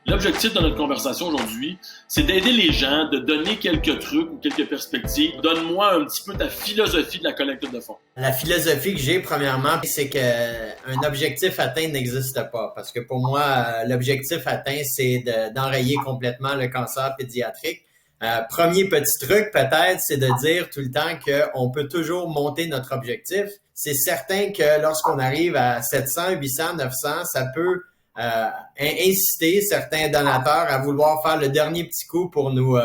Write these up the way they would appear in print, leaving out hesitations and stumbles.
L'objectif de notre conversation aujourd'hui, c'est d'aider les gens, de donner quelques trucs ou quelques perspectives. Donne-moi un petit peu ta philosophie de la collecte de fonds. La philosophie que j'ai, premièrement, c'est qu'un objectif atteint n'existe pas. Parce que pour moi, l'objectif atteint, c'est d'enrayer complètement le cancer pédiatrique. Premier petit truc, peut-être, c'est de dire tout le temps qu'on peut toujours monter notre objectif. C'est certain que lorsqu'on arrive à 700, 800, 900, ça peut inciter certains donateurs à vouloir faire le dernier petit coup pour nous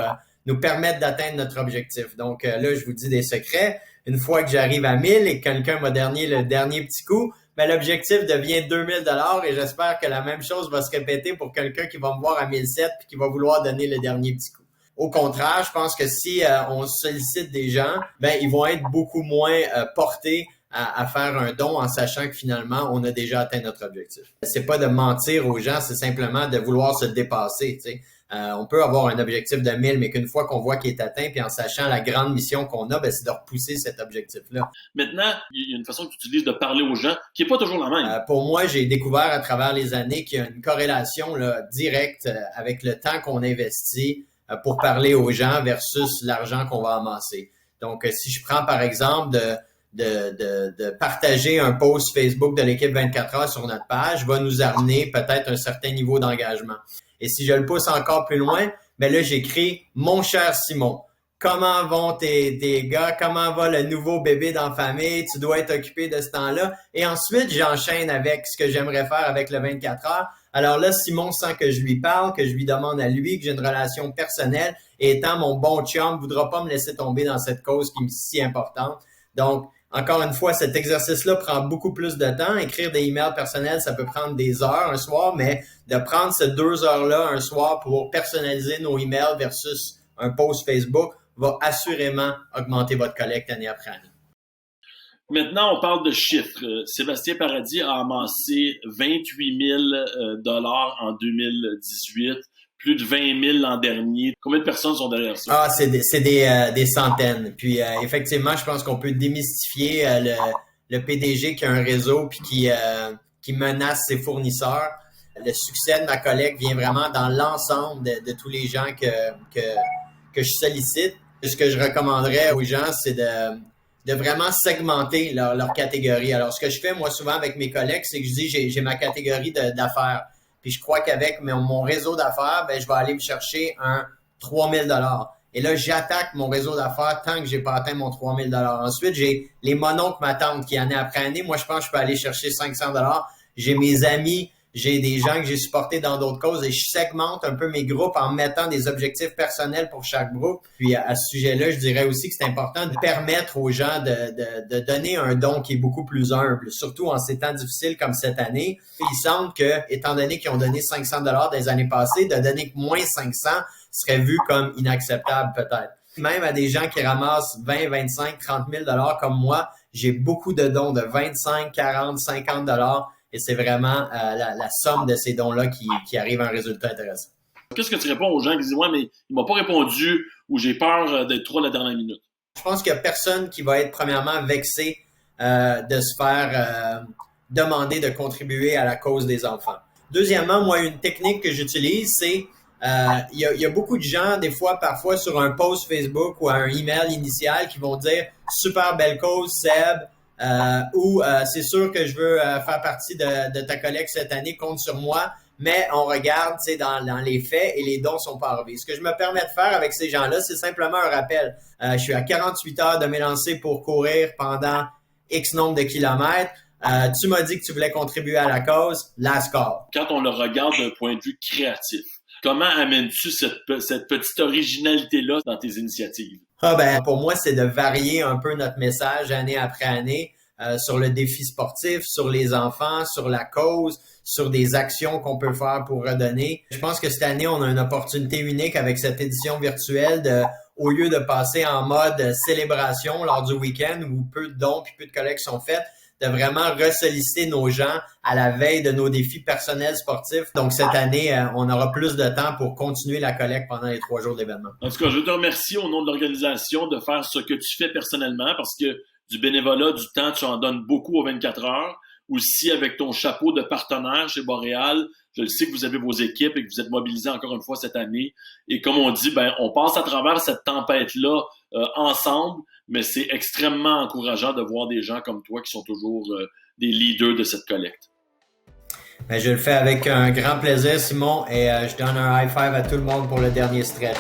permettre d'atteindre notre objectif. Donc là, je vous dis des secrets. Une fois que j'arrive à 1000 et que quelqu'un m'a donné le dernier petit coup, ben l'objectif devient 2000 $ et j'espère que la même chose va se répéter pour quelqu'un qui va me voir à 1007 puis qui va vouloir donner le dernier petit coup. Au contraire, je pense que si on sollicite des gens, ben ils vont être beaucoup moins portés à faire un don en sachant que finalement, on a déjà atteint notre objectif. C'est pas de mentir aux gens, c'est simplement de vouloir se dépasser, tu sais. On peut avoir un objectif de 1000, mais qu'une fois qu'on voit qu'il est atteint, puis en sachant la grande mission qu'on a, ben, c'est de repousser cet objectif-là. Maintenant, il y a une façon que tu utilises de parler aux gens qui n'est pas toujours la même. Pour moi, j'ai découvert à travers les années qu'il y a une corrélation là, directe avec le temps qu'on investit pour parler aux gens versus l'argent qu'on va amasser. Donc, si je prends par exemple de partager un post Facebook de l'équipe 24 heures sur notre page, va nous amener peut-être un certain niveau d'engagement. Et si je le pousse encore plus loin, ben là, j'écris « Mon cher Simon, comment vont tes gars? Comment va le nouveau bébé dans la famille? Tu dois être occupé de ce temps-là. » Et ensuite, j'enchaîne avec ce que j'aimerais faire avec le 24 heures. Alors là, Simon sent que je lui parle, que je lui demande à lui, que j'ai une relation personnelle. Et étant mon bon chum, ne voudra pas me laisser tomber dans cette cause qui me est si importante. Donc, encore une fois, cet exercice-là prend beaucoup plus de temps. Écrire des emails personnels, ça peut prendre des heures un soir, mais de prendre ces 2 heures-là un soir pour personnaliser nos emails versus un post Facebook va assurément augmenter votre collecte année après année. Maintenant, on parle de chiffres. Sébastien Paradis a amassé 28 000 $ en 2018. Plus de 20 000 l'an dernier. Combien de personnes sont derrière ça? Ah, c'est des centaines. Puis effectivement, je pense qu'on peut démystifier le PDG qui a un réseau puis qui menace ses fournisseurs. Le succès de ma collecte vient vraiment dans l'ensemble de tous les gens que je sollicite. Ce que je recommanderais aux gens, c'est de vraiment segmenter leur catégorie. Alors, ce que je fais, moi, souvent avec mes collègues, c'est que je dis, j'ai ma catégorie d'affaires. Puis je crois qu'avec mon réseau d'affaires, ben je vais aller me chercher un 3000 $. Et là, j'attaque mon réseau d'affaires tant que j'ai pas atteint mon 3000 $. Ensuite, j'ai les mononcles, ma tante qui, année après année, moi, je pense que je peux aller chercher 500 $. J'ai mes amis, j'ai des gens que j'ai supportés dans d'autres causes et je segmente un peu mes groupes en mettant des objectifs personnels pour chaque groupe. Puis à ce sujet-là, je dirais aussi que c'est important de permettre aux gens de donner un don qui est beaucoup plus humble, surtout en ces temps difficiles comme cette année. Il semble que, étant donné qu'ils ont donné 500 $ dans les années passées, de donner moins 500 serait vu comme inacceptable peut-être. Même à des gens qui ramassent 20, 25, 30 000 $ comme moi, j'ai beaucoup de dons de 25, 40, 50 $. Et c'est vraiment la somme de ces dons-là qui arrive à un résultat intéressant. Qu'est-ce que tu réponds aux gens qui disent « Ouais, mais il m'a pas répondu » ou « J'ai peur d'être trop à la dernière minute ». Je pense qu'il n'y a personne qui va être premièrement vexé de se faire demander de contribuer à la cause des enfants. Deuxièmement, moi, une technique que j'utilise, c'est il y a beaucoup de gens, des fois, parfois, sur un post Facebook ou un email initial qui vont dire « Super belle cause, Seb ». C'est sûr que je veux faire partie de ta collecte cette année, compte sur moi, mais on regarde dans les faits et les dons sont pas arrivés. Ce que je me permets de faire avec ces gens-là, c'est simplement un rappel. Je suis à 48 heures de m'élancer pour courir pendant X nombre de kilomètres. Tu m'as dit que tu voulais contribuer à la cause, last call. Quand on le regarde d'un point de vue créatif, comment amènes-tu cette petite originalité-là dans tes initiatives? Pour moi, c'est de varier un peu notre message année après année sur le défi sportif, sur les enfants, sur la cause, sur des actions qu'on peut faire pour redonner. Je pense que cette année, on a une opportunité unique avec cette édition virtuelle au lieu de passer en mode célébration lors du week-end où peu de dons puis peu de collectes sont faites, de vraiment ressolliciter nos gens à la veille de nos défis personnels sportifs. Donc, cette année, on aura plus de temps pour continuer la collecte pendant les 3 jours d'événement. En tout cas, je te remercie au nom de l'organisation de faire ce que tu fais personnellement parce que du bénévolat, du temps, tu en donnes beaucoup aux 24 heures. Aussi, avec ton chapeau de partenaire chez Boréal, Je le sais que vous avez vos équipes et que vous êtes mobilisés encore une fois cette année. Et comme on dit, on passe à travers cette tempête-là ensemble, mais c'est extrêmement encourageant de voir des gens comme toi qui sont toujours des leaders de cette collecte. Je le fais avec un grand plaisir, Simon, et je donne un high five à tout le monde pour le dernier stretch.